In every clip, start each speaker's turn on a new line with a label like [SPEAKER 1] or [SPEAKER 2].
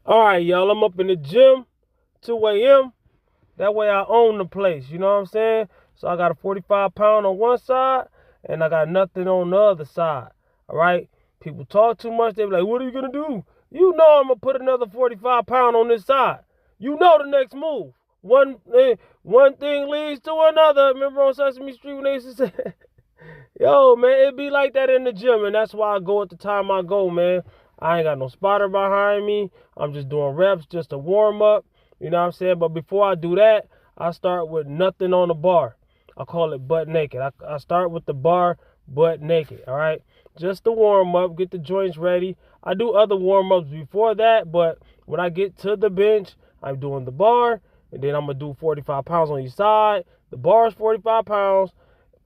[SPEAKER 1] All right, y'all. I'm up in the gym, 2 a.m. That way I own the place. You know what I'm saying? So I got a 45 pound on one side and I got nothing on the other side. All right. People talk too much. They be like, what are you going to do? You know I'm going to put another 45 pound on this side. You know the next move. One thing leads to another. Remember on Sesame Street when they used to say, yo, man, it be like that in the gym. And that's why I go at the time I go, man. I ain't got no spotter behind me. I'm just doing reps just to warm up. You know what I'm saying? But before I do that, I start with nothing on the bar. I call it butt naked. I start with the bar butt naked, all right? Just to warm up, get the joints ready. I do other warm ups before that, but when I get to the bench, I'm doing the bar, and then I'm going to do 45 pounds on each side. The bar is 45 pounds.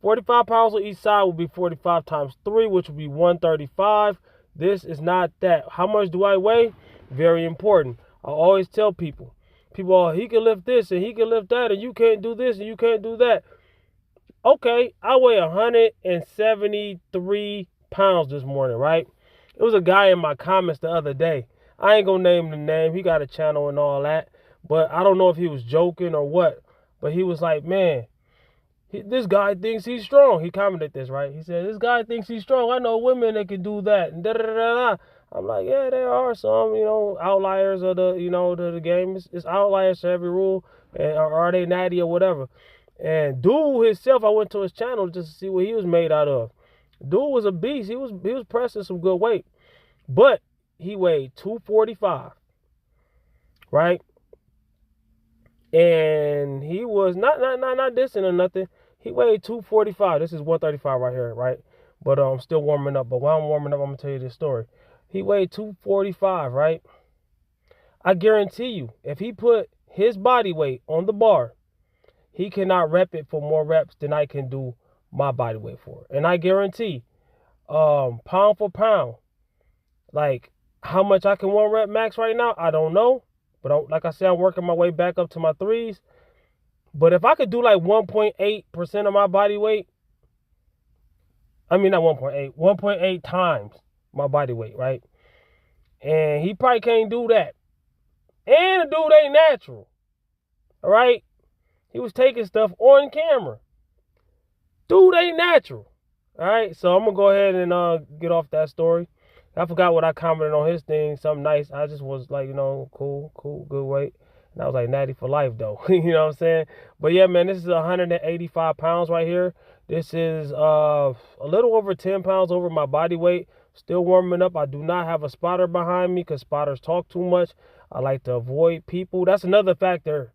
[SPEAKER 1] 45 pounds on each side will be 45 times 3, which will be 135. This is not that. How much do I weigh? Very important. I always tell people, oh, he can lift this and he can lift that, and you can't do this and you can't do that. Okay, I weigh 173 pounds this morning, right? It was a guy in my comments the other day. I ain't gonna name the name. He got a channel and all that, but I don't know if he was joking or what. But he was like, man, this guy thinks he's strong. He commented this, right? He said, this guy thinks he's strong. I know women that can do that. And da-da-da-da. I'm like, yeah, there are some, outliers of the game. It's outliers to every rule. Or are they natty or whatever? And dude himself, I went to his channel just to see what he was made out of. Dude was a beast. He was pressing some good weight. But he weighed 245, right? And he was not dissing or nothing. He weighed 245. This is 135 right here, right? But I'm still warming up. But while I'm warming up, I'm gonna tell you this story. He weighed 245, right? I guarantee you, if he put his body weight on the bar, he cannot rep it for more reps than I can do my body weight for. And I guarantee, pound for pound, like how much I can one rep max right now, I don't know. But like I said, I'm working my way back up to my threes. But if I could do like 1.8% of my body weight, I mean not 1.8, 1.8 times my body weight, right? And he probably can't do that. And the dude ain't natural. All right? He was taking stuff on camera. Dude ain't natural. All right? So I'm going to go ahead and get off that story. I forgot what I commented on his thing. Something nice. I just was like, cool, good weight. And I was like, natty for life, though. You know what I'm saying? But yeah, man, this is 185 pounds right here. This is a little over 10 pounds over my body weight. Still warming up. I do not have a spotter behind me because spotters talk too much. I like to avoid people. That's another factor.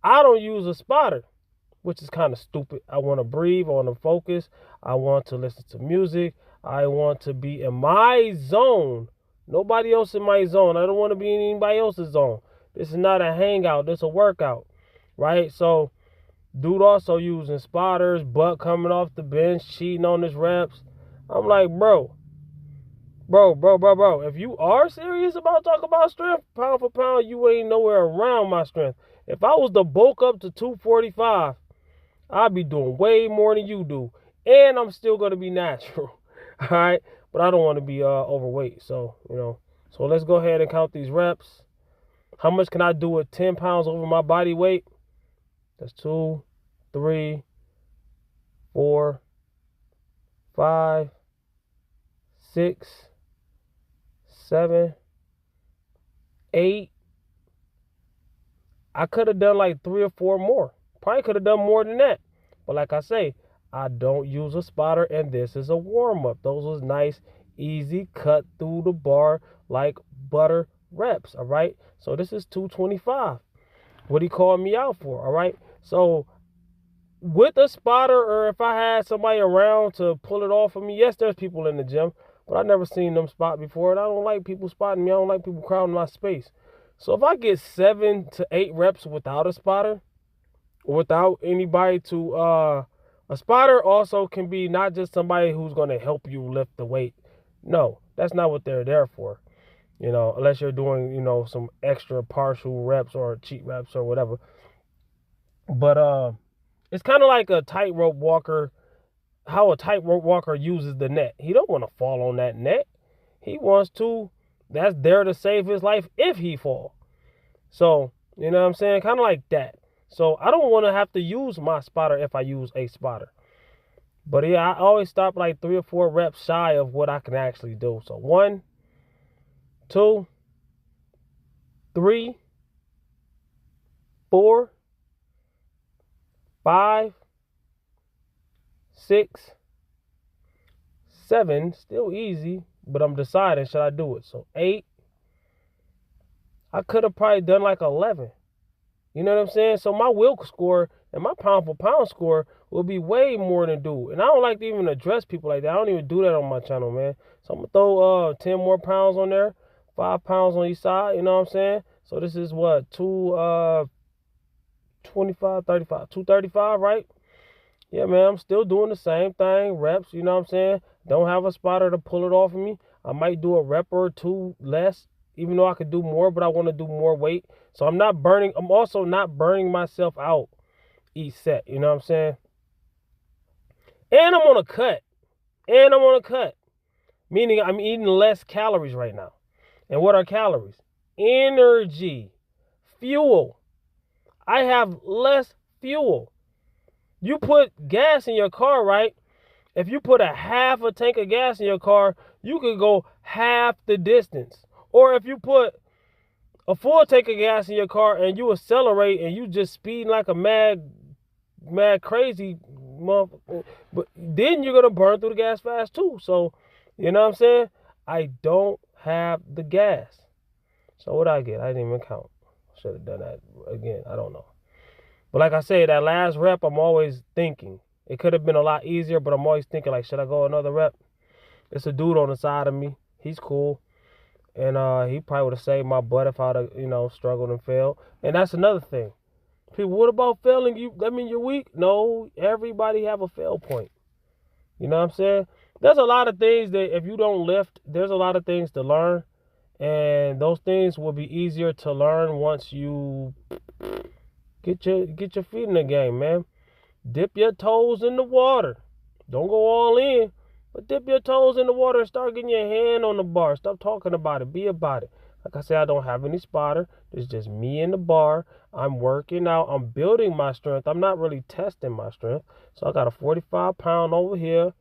[SPEAKER 1] I don't use a spotter, which is kind of stupid. I want to breathe. I want to focus. I want to listen to music. I want to be in my zone. Nobody else in my zone. I don't want to be in anybody else's zone. This is not a hangout. This is a workout, right? So, dude also using spotters, butt coming off the bench, cheating on his reps. I'm like, bro. If you are serious about talking about strength, pound for pound, you ain't nowhere around my strength. If I was to bulk up to 245, I'd be doing way more than you do. And I'm still going to be natural. All right. But I don't want to be overweight. So, so let's go ahead and count these reps. How much can I do with 10 pounds over my body weight? That's 2, 3, 4, 5, 6, 7, 8. I could have done like 3 or 4 more. Probably could have done more than that. But like I say, I don't use a spotter, and this is a warm-up. Those was nice, easy, cut through the bar like butter reps, all right? So this is 225. What he called me out for, all right? So with a spotter, or if I had somebody around to pull it off for me, yes, there's people in the gym, but I've never seen them spot before, and I don't like people spotting me. I don't like people crowding my space. So if I get 7 to 8 reps without a spotter, without anybody to a spotter also can be not just somebody who's going to help you lift the weight. No, that's not what they're there for. Unless you're doing, some extra partial reps or cheat reps or whatever. But it's kind of like a tightrope walker, how a tightrope walker uses the net. He don't want to fall on that net. He wants to that's there to save his life if he fall. So, you know what I'm saying? Kind of like that. So I don't want to have to use my spotter if I use a spotter. But yeah, I always stop like 3 or 4 reps shy of what I can actually do. So 1, 2, 3, 4, 5, 6, 7, still easy, but I'm deciding, should I do it? So 8, I could have probably done like 11. You know what I'm saying? So my will score and my pound for pound score will be way more than due. And I don't like to even address people like that. I don't even do that on my channel, man. So I'm going to throw 10 more pounds on there, 5 pounds on each side, you know what I'm saying? So this is what, 225, 35, 235, right? Yeah, man, I'm still doing the same thing, reps, you know what I'm saying? Don't have a spotter to pull it off of me. I might do a rep or 2 less, even though I could do more, but I want to do more weight. So I'm also not burning myself out each set, you know what I'm saying? And I'm on a cut. Meaning I'm eating less calories right now. And what are calories? Energy, fuel. I have less fuel. You put gas in your car, right? If you put a half a tank of gas in your car, you could go half the distance. Or if you put a full tank of gas in your car and you accelerate and you just speeding like a mad crazy motherfucker, but then you're gonna burn through the gas fast too. So, you know what I'm saying? I don't have the gas. So what I get? I didn't even count. Should have done that again. I don't know. But like I say, that last rep, I'm always thinking. It could have been a lot easier, but I'm always thinking, like, should I go another rep? It's a dude on the side of me. He's cool. And he probably would have saved my butt if I'd have, struggled and failed. And that's another thing. People, what about failing? That mean you're weak? No, everybody have a fail point. You know what I'm saying? There's a lot of things that if you don't lift, there's a lot of things to learn. And those things will be easier to learn once you get your feet in the game, man. Dip your toes in the water. Don't go all in, but dip your toes in the water and start getting your hand on the bar. Stop talking about it. Be about it. Like I said, I don't have any spotter. It's just me in the bar. I'm working out. I'm building my strength. I'm not really testing my strength. So I got a 45 pound over here,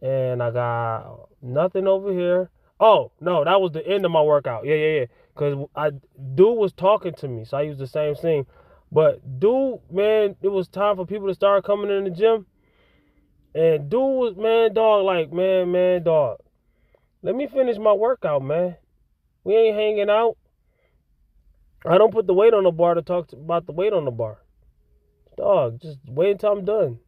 [SPEAKER 1] and I got nothing over here. Oh, no, that was the end of my workout. Yeah. Because dude was talking to me, so I used the same thing. But dude, man, it was time for people to start coming in the gym. And dude was, man, dog. Let me finish my workout, man. We ain't hanging out. I don't put the weight on the bar to talk about the weight on the bar. Dog, just wait until I'm done.